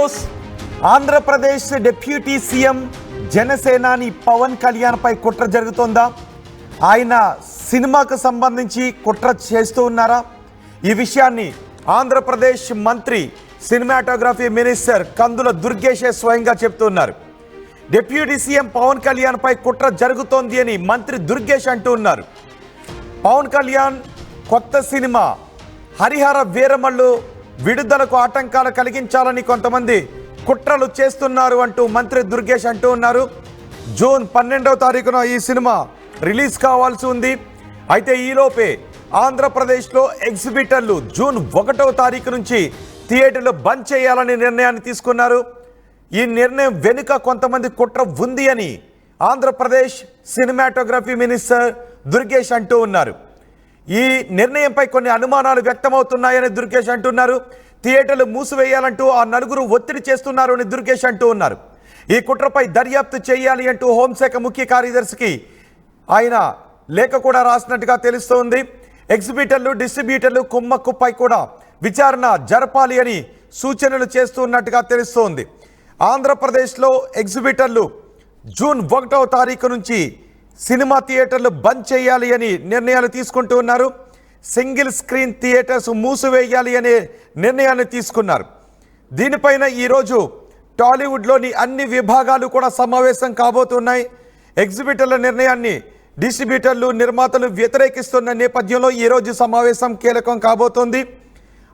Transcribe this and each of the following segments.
News. Andhra Pradesh deputy CM జనసేనాని పవన్ కళ్యాణ్ పై కుట్ర జరుగుతోందా? ఆయన సినిమాకు సంబంధించి కుట్ర చేస్తూ ఉన్నారా? ఈ విషయాన్ని ఆంధ్రప్రదేశ్ మంత్రి సినిమాటోగ్రఫీ మినిస్టర్ కందుల దుర్గేష్ స్వయంగా చెప్తున్నారు. డిప్యూటీ సీఎం పవన్ కళ్యాణ్ పై కుట్ర జరుగుతోంది అని మంత్రి దుర్గేష్ అంటూ ఉన్నారు. పవన్ కళ్యాణ్ కొత్త సినిమా హరిహర వీరమల్లు విడుదలకు ఆటంకాలు కలిగించాలని కొంతమంది కుట్రలు చేస్తున్నారు అంటూ మంత్రి దుర్గేష్ అంటూ ఉన్నారు. జూన్ 12వ తారీఖున ఈ సినిమా రిలీజ్ కావాల్సి ఉంది. అయితే ఈలోపే ఆంధ్రప్రదేశ్లో ఎగ్జిబిటర్లు జూన్ 1వ తారీఖు నుంచి థియేటర్లు బంద్ చేయాలని నిర్ణయాన్ని తీసుకున్నారు. ఈ నిర్ణయం వెనుక కొంతమంది కుట్ర ఉంది అని ఆంధ్రప్రదేశ్ సినిమాటోగ్రఫీ మినిస్టర్ దుర్గేష్ అంటూ ఉన్నారు. ఈ నిర్ణయంపై కొన్ని అనుమానాలు వ్యక్తమవుతున్నాయని దుర్గేష్ అంటున్నారు. థియేటర్లు మూసివేయాలంటూ ఆ నలుగురు ఒత్తిడి చేస్తున్నారు అని దుర్గేష్ అంటూ ఉన్నారు. ఈ కుట్రపై దర్యాప్తు చేయాలి అంటూ హోంశాఖ ముఖ్య కార్యదర్శికి ఆయన లేఖ కూడా రాసినట్టుగా తెలుస్తోంది. ఎగ్జిబిటర్లు డిస్ట్రిబ్యూటర్లు కుమ్మక్కుపై కూడా విచారణ జరపాలి అని సూచనలు చేస్తున్నట్టుగా తెలుస్తోంది. ఆంధ్రప్రదేశ్లో ఎగ్జిబిటర్లు జూన్ 1వ తారీఖు నుంచి సినిమా థియేటర్లు బంద్ చేయాలి అని నిర్ణయాలు తీసుకుంటూ ఉన్నారు. సింగిల్ స్క్రీన్ థియేటర్స్ మూసివేయాలి అనే నిర్ణయాన్ని తీసుకున్నారు. దీనిపైన ఈరోజు టాలీవుడ్లోని అన్ని విభాగాలు కూడా సమావేశం కాబోతున్నాయి. ఎగ్జిబిటర్ల నిర్ణయాన్ని డిస్ట్రిబ్యూటర్లు నిర్మాతలు వ్యతిరేకిస్తున్న నేపథ్యంలో ఈరోజు సమావేశం కీలకం కాబోతోంది.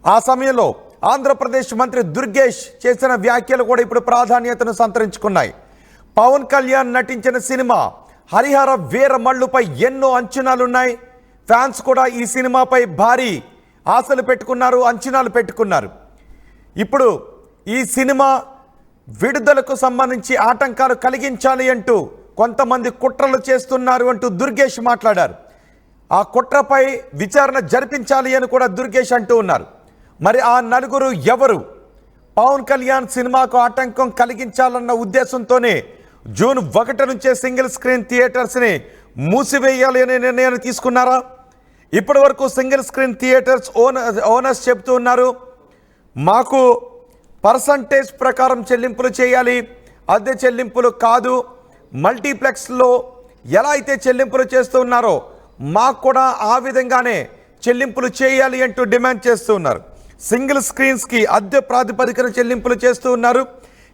ఆ సమయంలో ఆంధ్రప్రదేశ్ మంత్రి దుర్గేష్ చేసిన వ్యాఖ్యలు కూడా ఇప్పుడు ప్రాధాన్యతను సంతరించుకున్నాయి. పవన్ కళ్యాణ్ నటించిన సినిమా హరిహర వీరమల్లుపై ఎన్నో అంచనాలున్నాయి. ఫ్యాన్స్ కూడా ఈ సినిమాపై భారీ ఆశలు పెట్టుకున్నారు, అంచనాలు పెట్టుకున్నారు. ఇప్పుడు ఈ సినిమా విడుదలకు సంబంధించి ఆటంకాలు కలిగించాలి అంటూ కొంతమంది కుట్రలు చేస్తున్నారు అంటూ దుర్గేష్ మాట్లాడారు. ఆ కుట్రపై విచారణ జరిపించాలి అని కూడా దుర్గేష్ అంటూ ఉన్నారు. మరి ఆ నలుగురు ఎవరు? పవన్ కళ్యాణ్ సినిమాకు ఆటంకం కలిగించాలన్న ఉద్దేశంతోనే జూన్ 1 నుంచే సింగిల్ స్క్రీన్ థియేటర్స్ని మూసివేయాలి అనే నిర్ణయాన్ని తీసుకున్నారా? ఇప్పటి వరకు సింగిల్ స్క్రీన్ థియేటర్స్ ఓనర్స్ చెప్తూ ఉన్నారు, మాకు పర్సంటేజ్ ప్రకారం చెల్లింపులు చేయాలి, అద్దె చెల్లింపులు కాదు. మల్టీప్లెక్స్లో ఎలా అయితే చెల్లింపులు చేస్తూ ఉన్నారో మాకు కూడా ఆ విధంగానే చెల్లింపులు చేయాలి అంటూ డిమాండ్ చేస్తూ ఉన్నారు. సింగిల్ స్క్రీన్స్కి అద్దె ప్రాతిపదికన చెల్లింపులు చేస్తూ ఉన్నారు,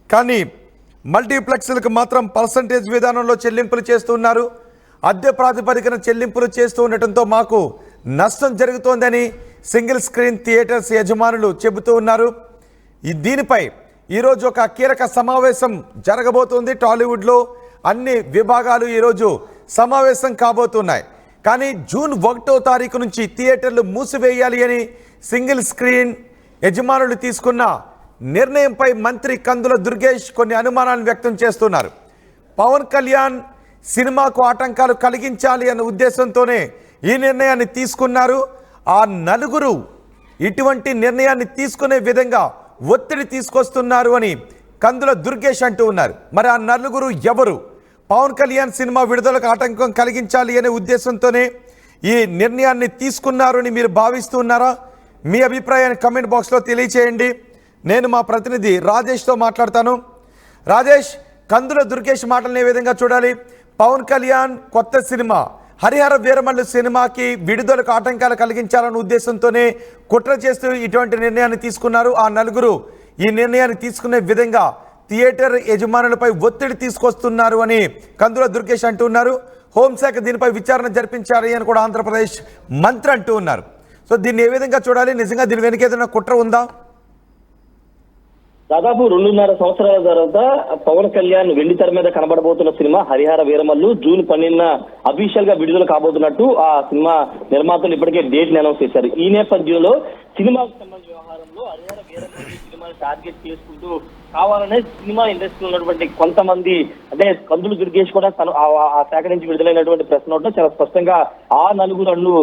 కానీ మల్టీప్లెక్స్లకు మాత్రం పర్సంటేజ్ విధానంలో చెల్లింపులు చేస్తూ ఉన్నారు. అద్దె ప్రాతిపదికన చెల్లింపులు చేస్తూ ఉండటంతో మాకు నష్టం జరుగుతోందని సింగిల్ స్క్రీన్ థియేటర్స్ యజమానులు చెబుతూ ఉన్నారు. దీనిపై ఈరోజు ఒక కీలక సమావేశం జరగబోతుంది. టాలీవుడ్లో అన్ని విభాగాలు ఈరోజు సమావేశం కాబోతున్నాయి. కానీ జూన్ 1వ తారీఖు నుంచి థియేటర్లు మూసివేయాలి అని సింగిల్ స్క్రీన్ యజమానులు తీసుకున్న నిర్ణయంపై మంత్రి కందుల దుర్గేష్ కొన్ని అనుమానాలను వ్యక్తం చేస్తున్నారు. పవన్ కళ్యాణ్ సినిమాకు ఆటంకాలు కలిగించాలి అన్న ఉద్దేశంతోనే ఈ నిర్ణయాన్ని తీసుకున్నారు. ఆ నలుగురు ఇటువంటి నిర్ణయాన్ని తీసుకునే విధంగా ఒత్తిడి తీసుకొస్తున్నారు అని కందుల దుర్గేష్ అంటూ ఉన్నారు. మరి ఆ నలుగురు ఎవరు? పవన్ కళ్యాణ్ సినిమా విడుదలకు ఆటంకం కలిగించాలి అనే ఉద్దేశంతోనే ఈ నిర్ణయాన్ని తీసుకున్నారు అని మీరు భావిస్తున్నారా? మీ అభిప్రాయాన్ని కమెంట్ బాక్స్లో తెలియచేయండి. నేను మా ప్రతినిధి రాజేష్తో మాట్లాడతాను. రాజేష్, కందుల దుర్గేష్ మాటలను ఏ విధంగా చూడాలి? పవన్ కళ్యాణ్ కొత్త సినిమా హరిహర వీరమల్లు సినిమాకి విడుదలకు ఆటంకాలు కలిగించాలన్న ఉద్దేశంతోనే కుట్ర చేస్తూ ఇటువంటి నిర్ణయాన్ని తీసుకున్నారు. ఆ నలుగురు ఈ నిర్ణయాన్ని తీసుకునే విధంగా థియేటర్ యజమానులపై ఒత్తిడి తీసుకొస్తున్నారు అని కందుల దుర్గేష్ అంటున్నారు. హోంశాఖ దీనిపై విచారణ జరిపించాలి అని కూడా ఆంధ్రప్రదేశ్ మంత్రి అంటూ ఉన్నారు. సో దీన్ని ఏ విధంగా చూడాలి? నిజంగా దీని వెనుక ఏదైనా కుట్ర ఉందా? దాదాపు 2.5 సంవత్సరాల తర్వాత పవన్ కళ్యాణ్ వెండితెర మీద కనబడబోతున్న సినిమా హరిహర వీరమల్లు జూన్ 12న అఫీషియల్ గా విడుదల కాబోతున్నట్టు ఆ సినిమా నిర్మాతలు ఇప్పటికే డేట్ అనౌన్స్ చేశారు. ఈ నేపథ్యంలో సినిమాకు సంబంధించిన వ్యవహారంలో హరిహర వీరమల్లు సినిమాని టార్గెట్ చేసుకుంటూ కావాలనే సినిమా ఇండస్ట్రీలో ఉన్నటువంటి కొంతమంది, అంటే కందుల దుర్గేష్ కూడా ఆ శాఖ నుంచి విడుదలైనటువంటి ప్రెస్ నోట్ లో చాలా స్పష్టంగా ఆ నలుగురు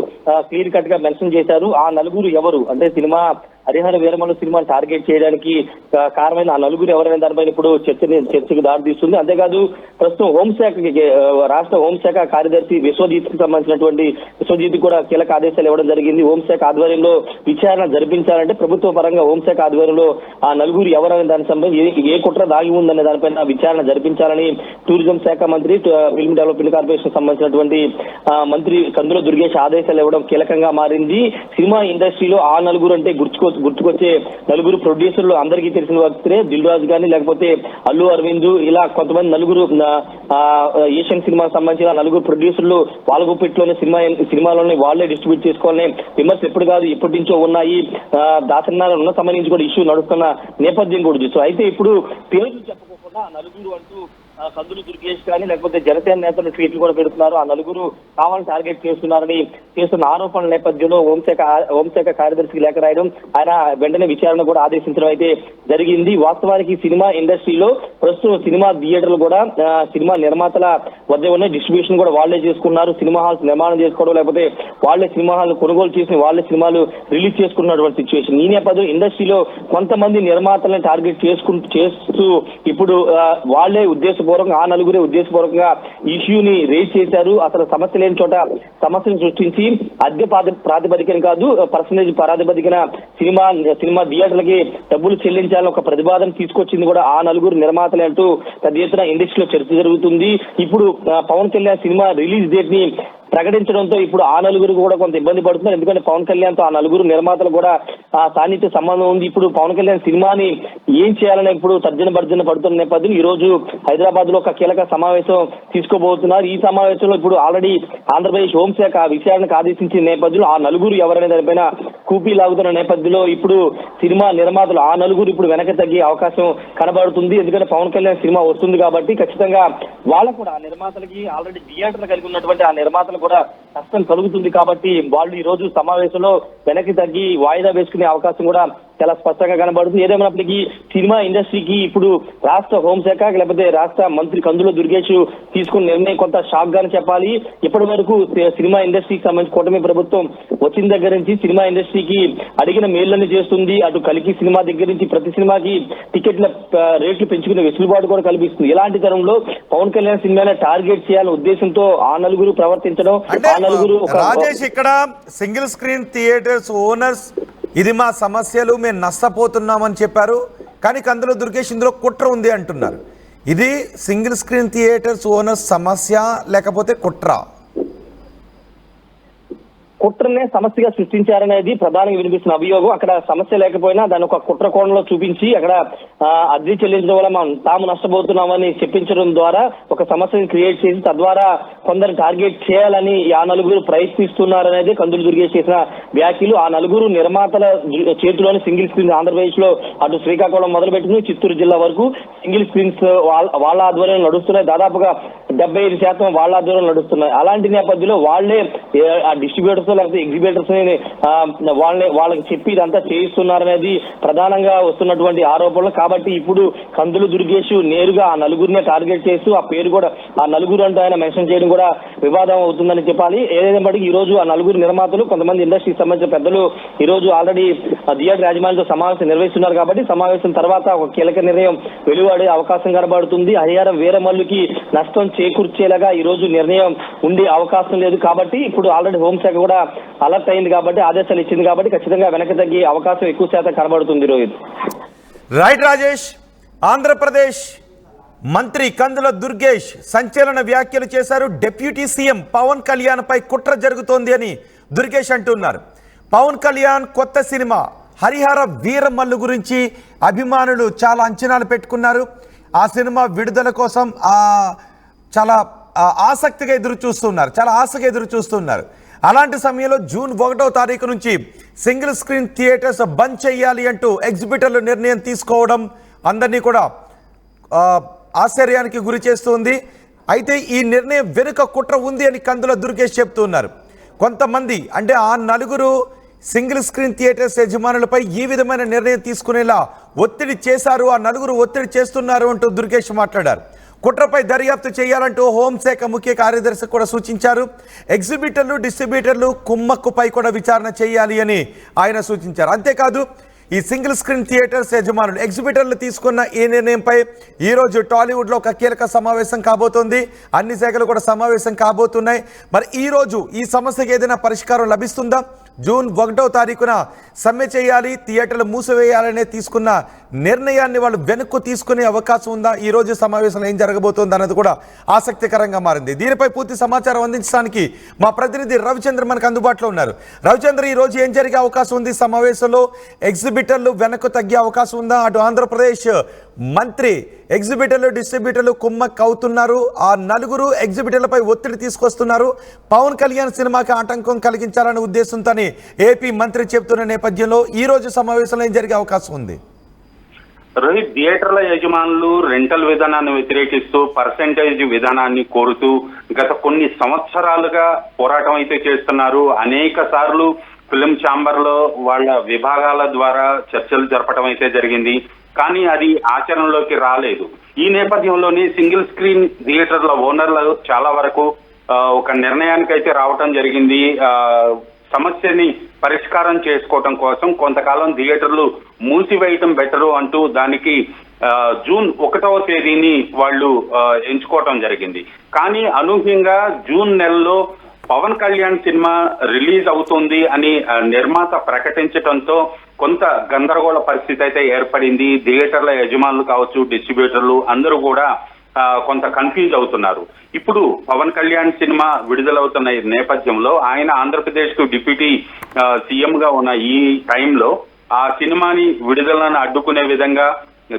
క్లియర్ కట్ గా మెన్షన్ చేశారు. ఆ నలుగురు ఎవరు అంటే సినిమా హరిహర వీరమల్లు సినిమాని టార్గెట్ చేయడానికి కారణమైన ఆ నలుగురు ఎవరైనా దానిపైన ఇప్పుడు చర్చకు దారితీస్తుంది. అంతేకాదు ప్రస్తుతం హోంశాఖకి రాష్ట్ర హోంశాఖ కార్యదర్శి విశ్వజిత్ కి సంబంధించినటువంటి విశ్వజిత్ కూడా కీలక ఆదేశాలు ఇవ్వడం జరిగింది. హోంశాఖ ఆధ్వర్యంలో విచారణ జరిపించాలంటే ప్రభుత్వ పరంగా హోంశాఖ ఆధ్వర్యంలో ఆ నలుగురు ఎవరైనా దానికి సంబంధించి ఏ కుట్ర దాగి ఉందనే దానిపైన విచారణ జరిపించాలని టూరిజం శాఖ మంత్రి, ఫిల్మ్ డెవలప్మెంట్ కార్పొరేషన్ సంబంధించినటువంటి మంత్రి కందుల దుర్గేష్ ఆదేశాలు ఇవ్వడం కీలకంగా మారింది. సినిమా ఇండస్ట్రీలో ఆ నలుగురు అంటే గుర్తుకొచ్చే నలుగురు ప్రొడ్యూసర్లు అందరికీ తెలిసిన వ్యక్తులే. దిల్ రాజు కానీ లేకపోతే అల్లు అరవింద్, ఇలా కొంతమంది నలుగురు ఏషియన్ సినిమాకి సంబంధించిన నలుగురు ప్రొడ్యూసర్లు వాళ్ళ గుప్పిట్లోనే సినిమాలోనే వాళ్ళే డిస్ట్రిబ్యూట్ చేసుకోవాలని విమర్శలు ఎప్పుడు కాదు ఎప్పటి నుంచో ఉన్నాయి. దాసనారాయణ ఉన్న సమయం నుంచి కూడా ఇష్యూ నడుస్తున్న నేపథ్యం కూడా చూస్తాం. అయితే ఇప్పుడు పేర్లు చెప్పకుండా నలుగురు అంటూ కందులు దుర్గేష్ కానీ లేకపోతే జనసేన నేతలు ట్వీట్లు కూడా పెడుతున్నారు. ఆ నలుగురు కావాలని టార్గెట్ చేస్తున్నారని చేస్తున్న ఆరోపణల నేపథ్యంలో హోంశాఖ కార్యదర్శికి లేఖ రాయడం, ఆయన వెంటనే విచారణ కూడా ఆదేశించడం అయితే జరిగింది. వాస్తవానికి సినిమా ఇండస్ట్రీలో ప్రస్తుతం సినిమా థియేటర్లు కూడా సినిమా నిర్మాతల వద్ద ఉన్న డిస్ట్రిబ్యూషన్ కూడా వాళ్లే చేసుకున్నారు. సినిమా హాల్స్ నిర్మాణం చేసుకోవడం లేకపోతే వాళ్లే సినిమా హాల్ కొనుగోలు చేసి వాళ్లే సినిమాలు రిలీజ్ చేసుకున్నటువంటి సిచ్యువేషన్. ఈ నేపథ్యం ఇండస్ట్రీలో కొంతమంది నిర్మాతలను టార్గెట్ చేస్తూ ఇప్పుడు వాళ్లే ఆ నలుగురే ఉద్దేశపూర్వకంగా ఇష్యూని రేజ్ చేశారు. అసలు సమస్య లేని చోట సమస్యను సృష్టించి అద్దె ప్రాతిపదికన కాదు పర్సనేజ్ ప్రాతిపదికన సినిమా థియేటర్లకి డబ్బులు చెల్లించాలని ఒక ప్రతిపాదన తీసుకొచ్చింది కూడా ఆ నలుగురు నిర్మాతలే అంటూ పెద్ద ఎత్తున ఇండస్ట్రీలో చర్చ జరుగుతుంది. ఇప్పుడు Pawan Kalyan cinema release date ని ప్రకటించడంతో ఇప్పుడు ఆ నలుగురు కూడా కొంత ఇబ్బంది పడుతున్నారు. ఎందుకంటే పవన్ కళ్యాణ్ తో ఆ నలుగురు నిర్మాతలు కూడా సాన్నిహిత్య సంబంధం ఉంది. ఇప్పుడు పవన్ కళ్యాణ్ సినిమాని ఏం చేయాలని ఇప్పుడు తర్జన పడుతున్న నేపథ్యం ఈ రోజు హైదరాబాద్ లో ఒక కీలక సమావేశం తీసుకోబోతున్నారు. ఈ సమావేశంలో ఇప్పుడు ఆల్రెడీ ఆంధ్రప్రదేశ్ హోంశాఖ విచారణకు ఆదేశించిన నేపథ్యంలో ఆ నలుగురు ఎవరైనా దానిపైన కూపీ లాగుతున్న నేపథ్యంలో ఇప్పుడు సినిమా నిర్మాతలు ఆ నలుగురు ఇప్పుడు వెనక తగ్గే అవకాశం కనబడుతుంది. ఎందుకంటే పవన్ కళ్యాణ్ సినిమా వస్తుంది కాబట్టి ఖచ్చితంగా వాళ్ళకు కూడా ఆ నిర్మాతలకి ఆల్రెడీ థియేటర్లు కలిగి ఉన్నటువంటి ఆ నిర్మాతలు కూడా కష్టం కలుగుతుంది. కాబట్టి వాళ్ళు ఈ రోజు సమావేశంలో వెనక్కి తగ్గి వాయిదా వేసుకునే అవకాశం కూడా చాలా స్పష్టంగా కనబడుతుంది. ఏదేమైనప్పటికీ సినిమా ఇండస్ట్రీకి ఇప్పుడు రాష్ట్ర హోంశాఖ లేకపోతే రాష్ట్ర మంత్రి కందుల దుర్గేష్ తీసుకున్న నిర్ణయం కొంత షాక్ గానే చెప్పాలి. ఇప్పటి వరకు సినిమా ఇండస్ట్రీకి సంబంధించి కూటమి ప్రభుత్వం వచ్చిన దగ్గర నుంచి సినిమా ఇండస్ట్రీకి అడిగిన మేళ్లను చేస్తుంది. అటు కలికి సినిమా దగ్గర నుంచి ప్రతి సినిమాకి టికెట్ల రేట్లు పెంచుకునే వెసులుబాటు కూడా కల్పిస్తుంది. ఇలాంటి తరంలో పవన్ కళ్యాణ్ సినిమాని టార్గెట్ చేయాలనే ఉద్దేశంతో ఆ నలుగురు ప్రవర్తించడం, ఆ నలుగురు రాజేష్ ఇక్కడ సింగిల్ స్క్రీన్ థియేటర్స్ ఓనర్స్ ఇది మా సమస్యలు మేము నష్టపోతున్నామని చెప్పారు. కానీ కందుల దుర్గేష్ ఇందులో కుట్ర ఉంది అంటున్నారు. ఇది సింగిల్ స్క్రీన్ థియేటర్స్ ఓనర్స్ సమస్య లేకపోతే కుట్ర? కుట్రనే సమస్యగా సృష్టించారనేది ప్రధానంగా వినిపిస్తున్న అభియోగం. అక్కడ సమస్య లేకపోయినా దాన్ని ఒక కుట్ర కోణంలో చూపించి అక్కడ అద్దె చెల్లించడం వల్ల మనం తాము నష్టపోతున్నామని చెప్పించడం ద్వారా ఒక సమస్యను క్రియేట్ చేసి తద్వారా కొందరు టార్గెట్ చేయాలని ఆ నలుగురు ప్రయత్నిస్తున్నారనేది కందులు దుర్గేష్ చేసిన వ్యాఖ్యలు. ఆ నలుగురు నిర్మాతల చేతిలోని సింగిల్ స్క్రీన్స్ ఆంధ్రప్రదేశ్ లో అటు శ్రీకాకుళం మొదలుపెట్టింది చిత్తూరు జిల్లా వరకు సింగిల్ స్క్రీన్స్ వాళ్ళ ఆధ్వర్యంలో నడుస్తున్నాయి. దాదాపుగా 75% వాళ్ళ ఆధ్వర్యంలో నడుస్తున్నాయి. అలాంటి నేపథ్యంలో వాళ్లే ఆ డిస్ట్రిబ్యూటర్స్ లేకపోతే ఎగ్జిబిటర్స్ వాళ్ళకి చెప్పి ఇదంతా చేయిస్తున్నారనేది ప్రధానంగా వస్తున్నటువంటి ఆరోపణలు. కాబట్టి ఇప్పుడు కందులు దుర్గేష్ నేరుగా ఆ నలుగురినే టార్గెట్ చేస్తూ ఆ పేరు కూడా ఆ నలుగురు అంటూ ఆయన మెన్షన్ చేయడం కూడా వివాదం అవుతుందని చెప్పాలి. ఏదైనప్పటికీ ఈ రోజు ఆ నలుగురు నిర్మాతలు కొంతమంది ఇండస్ట్రీకి సంబంధించిన పెద్దలు ఈ రోజు ఆల్రెడీ థియేటర్ యాజమాన్యంతో సమావేశం నిర్వహిస్తున్నారు. కాబట్టి సమావేశం తర్వాత ఒక కీలక నిర్ణయం వెలువడే అవకాశం కనబడుతుంది. హరిహర వీరమల్లుకి నష్టం చేకూర్చేలాగా ఈ రోజు నిర్ణయం ఉండే అవకాశం లేదు. కాబట్టి ఇప్పుడు ఆల్రెడీ హోంశాఖ కూడా అలర్ట్ అయింది కాబట్టి ఆదేశాలు ఇచ్చింది కాబట్టి ఖచ్చితంగా వెనక్కి తగ్గే అవకాశం ఎక్కువ శాతం కనబడుతుంది. రోహిత్. రైట్ రాజేష్. ఆంధ్రప్రదేశ్ మంత్రి కందుల దుర్గేష్ సంచలన వ్యాఖ్యలు చేశారు. డిప్యూటీ సీఎం పవన్ కళ్యాణ్ పై కుట్ర జరుగుతోంది అని దుర్గేష్ అంటున్నారు. పవన్ కళ్యాణ్ కొత్త సినిమా హరిహర వీరమల్లు గురించి అభిమానులు చాలా అంచనాలు పెట్టుకున్నారు. ఆ సినిమా విడుదల కోసం చాలా ఆసక్తిగా ఎదురు చూస్తున్నారు. అలాంటి సమయంలో జూన్ 1వ తారీఖు నుంచి సింగిల్ స్క్రీన్ థియేటర్స్ బంద్ చేయాలి అంటూ ఎగ్జిబిటర్లు నిర్ణయం తీసుకోవడం అందరినీ కూడా ఆశ్చర్యానికి గురి చేస్తుంది. అయితే ఈ నిర్ణయం వెనుక కుట్ర ఉంది అని కందుల దుర్గేష్ చెప్తున్నారు. కొంతమంది అంటే ఆ నలుగురు సింగిల్ స్క్రీన్ థియేటర్స్ యజమానులపై ఈ విధమైన నిర్ణయం తీసుకునేలా ఒత్తిడి చేశారు, ఆ నలుగురు ఒత్తిడి చేస్తున్నారు అంటూ దుర్గేష్ మాట్లాడారు. కుట్రపై దర్యాప్తు చేయాలంటూ హోంశాఖ ముఖ్య కార్యదర్శి కూడా సూచించారు. ఎగ్జిబిటర్లు డిస్ట్రిబ్యూటర్లు కుమ్మక్కుపై కూడా విచారణ చేయాలి అని ఆయన సూచించారు. అంతేకాదు ఈ సింగిల్ స్క్రీన్ థియేటర్స్ యజమానులు ఎగ్జిబిటర్లు తీసుకున్న ఈ నిర్ణయంపై ఈరోజు టాలీవుడ్లో ఒక కీలక సమావేశం కాబోతోంది. అన్ని శాఖలు కూడా సమావేశం కాబోతున్నాయి. మరి ఈరోజు ఈ సమస్యకి ఏదైనా పరిష్కారం లభిస్తుందా? జూన్ 1వ తారీఖున సమ్మె చేయాలి, థియేటర్లు మూసివేయాలనే తీసుకున్న నిర్ణయాన్ని వాళ్ళు వెనక్కు తీసుకునే అవకాశం ఉందా? ఈ రోజు సమావేశంలో ఏం జరగబోతోంది అన్నది కూడా ఆసక్తికరంగా మారింది. దీనిపై పూర్తి సమాచారం అందించడానికి మా ప్రతినిధి రవిచంద్ర మనకు అందుబాటులో ఉన్నారు. రవిచంద్ర, ఈ రోజు ఏం జరిగే అవకాశం ఉంది? సమావేశంలో ఎగ్జిబిటర్లు వెనక్కు తగ్గే అవకాశం ఉందా? అటు ఆంధ్రప్రదేశ్ మంత్రి ఎగ్జిబిటర్లు డిస్ట్రిబ్యూటర్లు కుమ్మక్ అవుతున్నారు. ఆ నలుగురు ఎగ్జిబిటర్లపై ఒత్తిడి తీసుకొస్తున్నారు. పవన్ కళ్యాణ్ సినిమాకి ఆటంకం కలిగించాలనే ఉద్దేశంతోనే ఏపీ మంత్రి చెబుతున్న నేపథ్యంలో ఈ రోజు సమావేశంలో ఏం జరిగే అవకాశం ఉంది? రోహిత్, థియేటర్ల యజమానులు రెంటల్ విధానాన్ని వ్యతిరేకిస్తూ పర్సెంటేజ్ విధానాన్ని కోరుతూ గత కొన్ని సంవత్సరాలుగా పోరాటం అయితే చేస్తున్నారు. అనేక సార్లు ఫిలిం ఛాంబర్ లో వాళ్ళ విభాగాల ద్వారా చర్చలు జరపడం అయితే జరిగింది. కానీ అది ఆచరణలోకి రాలేదు. ఈ నేపథ్యంలోనే సింగిల్ స్క్రీన్ థియేటర్ల ఓనర్లు చాలా వరకు ఒక నిర్ణయానికి అయితే రావటం జరిగింది. సమస్యని పరిష్కారం చేసుకోవటం కోసం కొంతకాలం థియేటర్లు మూసివేయటం బెటరు అంటూ దానికి జూన్ 1వ తేదీని వాళ్ళు ఎంచుకోవటం జరిగింది. కానీ అనూహ్యంగా జూన్ నెలలో పవన్ కళ్యాణ్ సినిమా రిలీజ్ అవుతుంది అని నిర్మాత ప్రకటించడంతో కొంత గందరగోళ పరిస్థితి అయితే ఏర్పడింది. థియేటర్ల యజమానులు కావచ్చు, డిస్ట్రిబ్యూటర్లు అందరూ కూడా కొంత కన్ఫ్యూజ్ అవుతున్నారు. ఇప్పుడు పవన్ కళ్యాణ్ సినిమా విడుదలవుతున్న నేపథ్యంలో ఆయన ఆంధ్రప్రదేశ్ కు డిప్యూటీ సీఎం గా ఉన్న ఈ టైంలో ఆ సినిమాని విడుదలను అడ్డుకునే విధంగా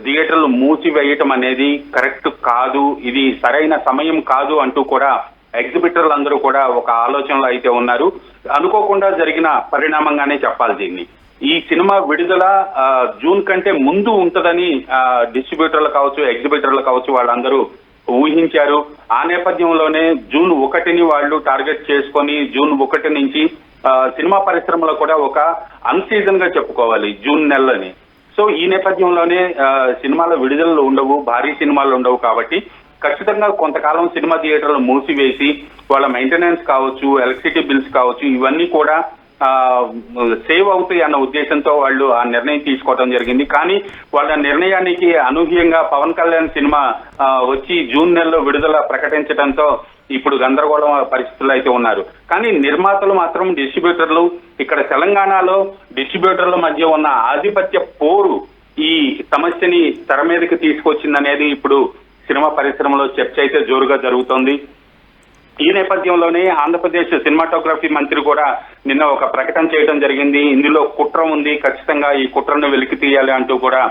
థియేటర్లు మూసివేయటం అనేది కరెక్ట్ కాదు, ఇది సరైన సమయం కాదు అంటూ కూడా ఎగ్జిబిటర్లు అందరూ కూడా ఒక ఆలోచనలో అయితే ఉన్నారు. అనుకోకుండా జరిగిన పరిణామంగానే చెప్పాలి దీన్ని. ఈ సినిమా విడుదల జూన్ కంటే ముందు ఉంటుందని డిస్ట్రిబ్యూటర్లు కావచ్చు, ఎగ్జిబిటర్లు కావచ్చు వాళ్ళందరూ ఊహించారు. ఆ నేపథ్యంలోనే జూన్ 1ని వాళ్ళు టార్గెట్ చేసుకొని జూన్ 1 నుంచి సినిమా పరిశ్రమలో కూడా ఒక అన్సీజన్ గా చెప్పుకోవాలి జూన్ నెలని. సో ఈ నేపథ్యంలోనే సినిమాల విడుదలలు ఉండవు, భారీ సినిమాలు ఉండవు. కాబట్టి ఖచ్చితంగా కొంతకాలం సినిమా థియేటర్లు మూసివేసి వాళ్ళ మెయింటెనెన్స్ కావచ్చు, ఎలక్ట్రిసిటీ బిల్స్ కావచ్చు, ఇవన్నీ కూడా సేవ్ అవుతాయి అన్న ఉద్దేశంతో వాళ్ళు ఆ నిర్ణయం తీసుకోవడం జరిగింది. కానీ వాళ్ళ నిర్ణయానికి అనూహ్యంగా పవన్ కళ్యాణ్ సినిమా వచ్చి జూన్ నెలలో విడుదల ప్రకటించడంతో ఇప్పుడు గందరగోళం పరిస్థితుల్లో అయితే ఉన్నారు. కానీ నిర్మాతలు మాత్రం, డిస్ట్రిబ్యూటర్లు, ఇక్కడ తెలంగాణలో డిస్ట్రిబ్యూటర్ల మధ్య ఉన్న ఆధిపత్య పోరు ఈ సమస్యని తెర మీదకి తీసుకొచ్చిందనేది ఇప్పుడు సినిమా పరిశ్రమలో చర్చ అయితే జోరుగా జరుగుతోంది. ఈ నేపథ్యంలోనే ఆంధ్రప్రదేశ్ సినిమాటోగ్రఫీ మంత్రి కూడా నిన్న ఒక ప్రకటన చేయడం జరిగింది. ఇందులో కుట్ర ఉంది, ఖచ్చితంగా ఈ కుట్రను వెలికి తీయాలి అంటూ కూడా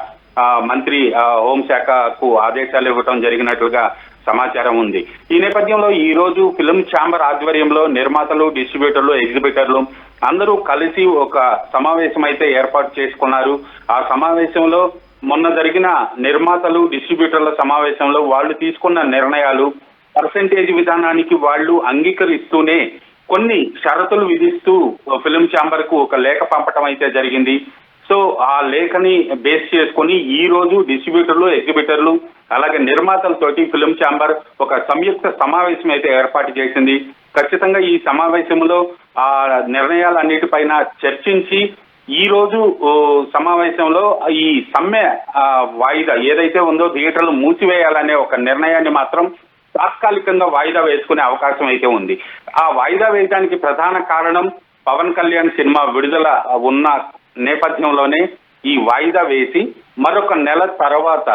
మంత్రి హోంశాఖకు ఆదేశాలు ఇవ్వడం జరిగినట్లుగా సమాచారం ఉంది. ఈ నేపథ్యంలో ఈ రోజు ఫిలిం ఛాంబర్ ఆధ్వర్యంలో నిర్మాతలు, డిస్ట్రిబ్యూటర్లు, ఎగ్జిబిటర్లు అందరూ కలిసి ఒక సమావేశం అయితే ఏర్పాటు చేసుకున్నారు. ఆ సమావేశంలో మొన్న జరిగిన నిర్మాతలు, డిస్ట్రిబ్యూటర్ల సమావేశంలో వాళ్ళు తీసుకున్న నిర్ణయాలు, పర్సెంటేజ్ విధానానికి వాళ్ళు అంగీకరిస్తూనే కొన్ని షరతులు విధిస్తూ ఫిలిం ఛాంబర్ కు ఒక లేఖ పంపటం అయితే జరిగింది. సో ఆ లేఖని బేస్ చేసుకుని ఈ రోజు డిస్ట్రిబ్యూటర్లు, ఎగ్జిబిటర్లు అలాగే నిర్మాతలతోటి ఫిలిం ఛాంబర్ ఒక సంయుక్త సమావేశం అయితే ఏర్పాటు చేసింది. ఖచ్చితంగా ఈ సమావేశంలో ఆ నిర్ణయాలన్నిటిపైన చర్చించి ఈ రోజు సమావేశంలో ఈ సమ్మె వాయిదా ఏదైతే ఉందో థియేటర్లు మూసివేయాలనే ఒక నిర్ణయాన్ని మాత్రం తాత్కాలికంగా వాయిదా వేసుకునే అవకాశం అయితే ఉంది. ఆ వాయిదా వేయడానికి ప్రధాన కారణం పవన్ కళ్యాణ్ సినిమా విడుదల ఉన్న నేపథ్యంలోనే ఈ వాయిదా వేసి మరొక నెల తర్వాత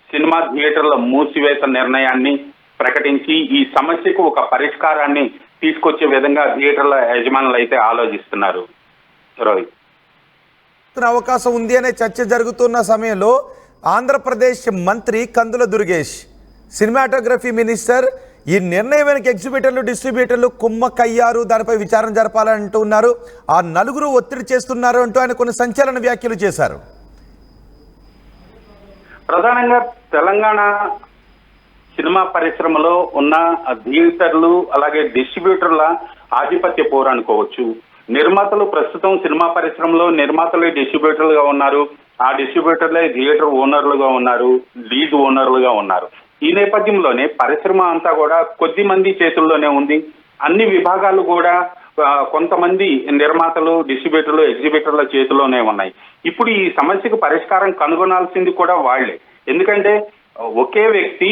సినిమా థియేటర్ల మూసివేత నిర్ణయాన్ని ప్రకటించి ఈ సమస్యకు ఒక పరిష్కారాన్ని తీసుకొచ్చే విధంగా థియేటర్ల యజమానులు అయితే ఆలోచిస్తున్నారు. రోహిత్, అవకాశం ఉంది అనే చర్చ జరుగుతున్న సమయంలో ఆంధ్రప్రదేశ్ మంత్రి కందుల దుర్గేష్, సినిమాటోగ్రఫీ మినిస్టర్, ఈ నిర్ణయం వెనక ఎగ్జిబిటర్లు, డిస్ట్రిబ్యూటర్లు కుమ్మక్కయ్యారు, దానిపై విచారణ జరపాలంటూ ఉన్నారు. ఆ నలుగురు ఒత్తిడి చేస్తున్నారు అంటూ ఆయన కొన్ని సంచలన వ్యాఖ్యలు చేశారు. ప్రధానంగా తెలంగాణ సినిమా పరిశ్రమలో ఉన్న థియేటర్లు అలాగే డిస్ట్రిబ్యూటర్ల ఆధిపత్య పోరు అనుకోవచ్చు. నిర్మాతలు ప్రస్తుతం సినిమా పరిశ్రమలో నిర్మాతలే డిస్ట్రిబ్యూటర్లుగా ఉన్నారు, ఆ డిస్ట్రిబ్యూటర్లే థియేటర్ ఓనర్లుగా ఉన్నారు, లీజ్ ఓనర్లుగా ఉన్నారు. ఈ నేపథ్యంలోనే పరిశ్రమ అంతా కూడా కొద్ది మంది చేతుల్లోనే ఉంది. అన్ని విభాగాలు కూడా కొంతమంది నిర్మాతలు, డిస్ట్రిబ్యూటర్లు, ఎగ్జిబిటర్ల చేతిలోనే ఉన్నాయి. ఇప్పుడు ఈ సమస్యకు పరిష్కారం కనుగొనాల్సింది కూడా వాళ్లే. ఎందుకంటే ఒకే వ్యక్తి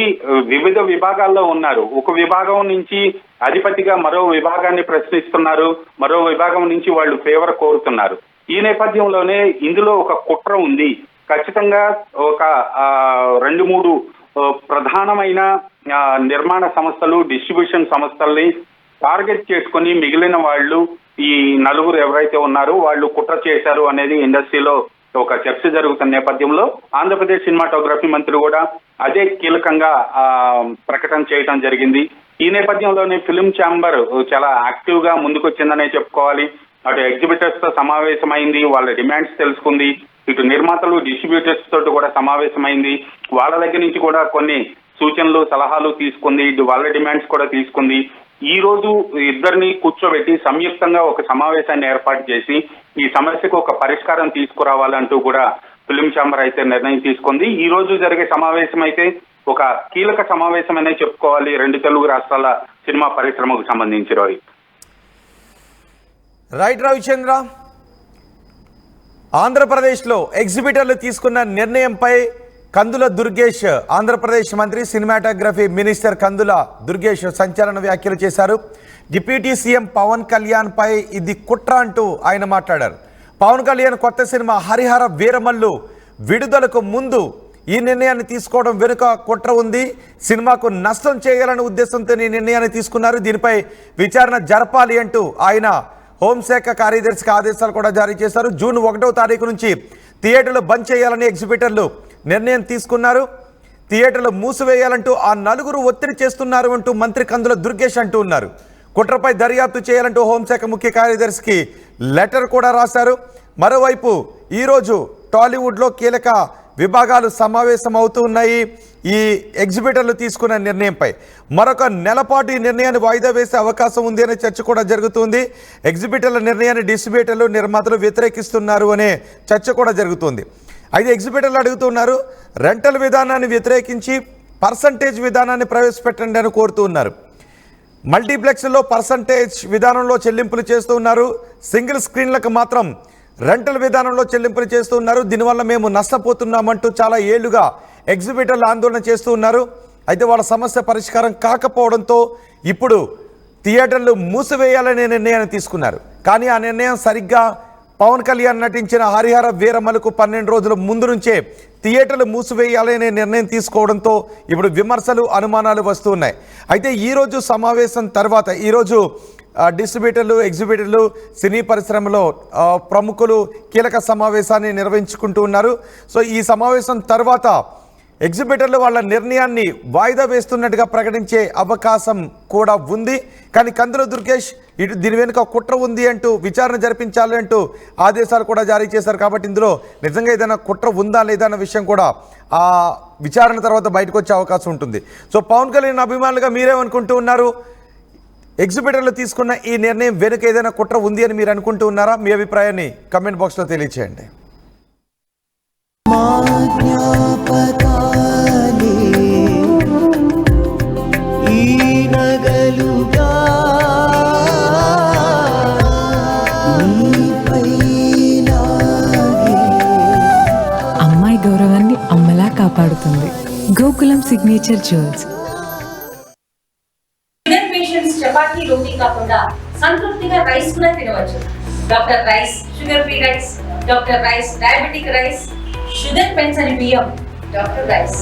వివిధ విభాగాల్లో ఉన్నారు. ఒక విభాగం నుంచి అధిపతిగా మరో విభాగాన్ని ప్రశ్నిస్తున్నారు, మరో విభాగం నుంచి వాళ్ళు ఫేవర్ కోరుతున్నారు. ఈ నేపథ్యంలోనే ఇందులో ఒక కుట్ర ఉంది. ఖచ్చితంగా ఒక 2-3 ప్రధానమైన నిర్మాణ సంస్థలు, డిస్ట్రిబ్యూషన్ సంస్థల్ని టార్గెట్ చేసుకుని మిగిలిన వాళ్ళు, ఈ నలుగురు ఎవరైతే ఉన్నారో వాళ్ళు కుట్ర చేశారు అనేది ఇండస్ట్రీలో ఒక చర్చ జరుగుతున్న నేపథ్యంలో ఆంధ్రప్రదేశ్ సినిమాటోగ్రఫీ మంత్రి కూడా అదే కీలకంగా ప్రకటన చేయడం జరిగింది. ఈ నేపథ్యంలోనే ఫిల్మ్ ఛాంబర్ చాలా యాక్టివ్ గా ముందుకొచ్చిందనే చెప్పుకోవాలి. అటు ఎగ్జిబిటర్స్ తో సమావేశమైంది, వాళ్ళ డిమాండ్స్ తెలుసుకుంది. ఇటు నిర్మాతలు, డిస్ట్రిబ్యూటర్స్ తోటి కూడా సమావేశమైంది. వాళ్ళ దగ్గర నుంచి కూడా కొన్ని సూచనలు, సలహాలు తీసుకుంది. ఇటు వాళ్ళ డిమాండ్స్ కూడా తీసుకుంది. ఈ రోజు ఇద్దరిని కూర్చోబెట్టి సంయుక్తంగా ఒక సమావేశాన్ని ఏర్పాటు చేసి ఈ సమస్యకు ఒక పరిష్కారం తీసుకురావాలంటూ కూడా ఫిల్మ్ ఛాంబర్ అయితే నిర్ణయం తీసుకుంది. ఈ రోజు జరిగే సమావేశం అయితే ఒక కీలక సమావేశం అనే చెప్పుకోవాలి 2 తెలుగు రాష్ట్రాల సినిమా పరిశ్రమకు సంబంధించి. రైట్ రవిచంద్ర, ఆంధ్రప్రదేశ్లో ఎగ్జిబిటర్లు తీసుకున్న నిర్ణయంపై కందుల దుర్గేష్, ఆంధ్రప్రదేశ్ మంత్రి, సినిమాటోగ్రఫీ మినిస్టర్ కందుల దుర్గేష్ సంచలన వ్యాఖ్యలు చేశారు. డిప్యూటీ సీఎం పవన్ కళ్యాణ్ పై ఇది కుట్ర అంటూ ఆయన మాట్లాడారు. పవన్ కళ్యాణ్ కొత్త సినిమా హరిహర వీరమల్లు విడుదలకు ముందు ఈ నిర్ణయాన్ని తీసుకోవడం వెనుక కుట్ర ఉంది. సినిమాకు నష్టం చేయాలనే ఉద్దేశంతో ఈ నిర్ణయాన్ని తీసుకున్నారు. దీనిపై విచారణ జరపాలి అంటూ ఆయన హోంశాఖ కార్యదర్శికి ఆదేశాలు కూడా జారీ చేశారు. జూన్ 1వ తారీఖు నుంచి థియేటర్లు బంద్ చేయాలని ఎగ్జిబిటర్లు నిర్ణయం తీసుకున్నారు. థియేటర్లు మూసివేయాలంటూ ఆ నలుగురు ఒత్తిడి చేస్తున్నారు అంటూ మంత్రి కందుల దుర్గేష్ అంటూ ఉన్నారు. కుట్రపై దర్యాప్తు చేయాలంటూ హోంశాఖ ముఖ్య కార్యదర్శికి లెటర్ కూడా రాశారు. మరోవైపు ఈరోజు టాలీవుడ్లో కీలక విభాగాలు సమావేశం అవుతూ ఉన్నాయి. ఈ ఎగ్జిబిటర్లు తీసుకున్న నిర్ణయంపై మరొక నెలపాటు ఈ నిర్ణయాన్ని వాయిదా వేసే అవకాశం ఉంది అనే చర్చ కూడా జరుగుతుంది. ఎగ్జిబిటర్ల నిర్ణయాన్ని డిస్ట్రిబ్యూటర్లు, నిర్మాతలు వ్యతిరేకిస్తున్నారు అనే చర్చ కూడా జరుగుతుంది. అయితే ఎగ్జిబిటర్లు అడుగుతున్నారు, రెంటల్ విధానాన్ని వ్యతిరేకించి పర్సంటేజ్ విధానాన్ని ప్రవేశపెట్టండి అని కోరుతూ ఉన్నారు. మల్టీప్లెక్స్లో పర్సంటేజ్ విధానంలో చెల్లింపులు చేస్తూ ఉన్నారు. సింగిల్ స్క్రీన్లకు మాత్రం రెంటల్ విధానంలో చెల్లింపులు చేస్తూ ఉన్నారు. దీనివల్ల మేము నష్టపోతున్నామంటూ చాలా ఏళ్లుగా ఎగ్జిబిటర్లు ఆందోళన చేస్తూ ఉన్నారు. అయితే వాళ్ళ సమస్య పరిష్కారం కాకపోవడంతో ఇప్పుడు థియేటర్లు మూసివేయాలనే నిర్ణయాన్ని తీసుకున్నారు. కానీ ఆ నిర్ణయం సరిగ్గా పవన్ కళ్యాణ్ నటించిన హరిహర వీరమలకు 12 రోజుల ముందు నుంచే థియేటర్లు మూసివేయాలనే నిర్ణయం తీసుకోవడంతో ఇప్పుడు విమర్శలు, అనుమానాలు వస్తూ ఉన్నాయి. అయితే ఈరోజు సమావేశం తర్వాత ఈరోజు డిస్ట్రిబ్యూటర్లు, ఎగ్జిబిటర్లు, సినీ పరిశ్రమలో ప్రముఖులు కీలక సమావేశాన్ని నిర్వహించుకుంటూ ఉన్నారు. సో ఈ సమావేశం తర్వాత ఎగ్జిబిటర్లు వాళ్ళ నిర్ణయాన్ని వాయిదా వేస్తున్నట్టుగా ప్రకటించే అవకాశం కూడా ఉంది. కానీ కందుల దుర్గేష్ ఇటు దీని వెనుక కుట్ర ఉంది అంటూ విచారణ జరిపించాలి అంటూ ఆదేశాలు కూడా జారీ చేశారు. కాబట్టి ఇందులో నిజంగా ఏదైనా కుట్ర ఉందా లేదా అన్న విషయం కూడా ఆ విచారణ తర్వాత బయటకు వచ్చే అవకాశం ఉంటుంది. సో పవన్ కళ్యాణ్ అభిమానులుగా మీరేమనుకుంటూ ఉన్నారు? ఎగ్జిబిటర్లు తీసుకున్న ఈ నిర్ణయం వెనుక ఏదైనా కుట్ర ఉంది అని మీరు అనుకుంటూ ఉన్నారా? మీ అభిప్రాయాన్ని కమెంట్ బాక్స్లో తెలియచేయండి. అమ్మాయి గౌరవాన్ని అమ్మలా కాపాడుతుంది గోకులం సిగ్నేచర్ జ్యువెల్స్. చపాతీ, రోటీ కాకుండా సంతృప్తిగా రైస్ కూడా తినవచ్చు. Doctor rice, sugar free rice, doctor rice, diabetic rice, షుగర్ పెంచని బియ్యం, డాక్టర్ రైస్.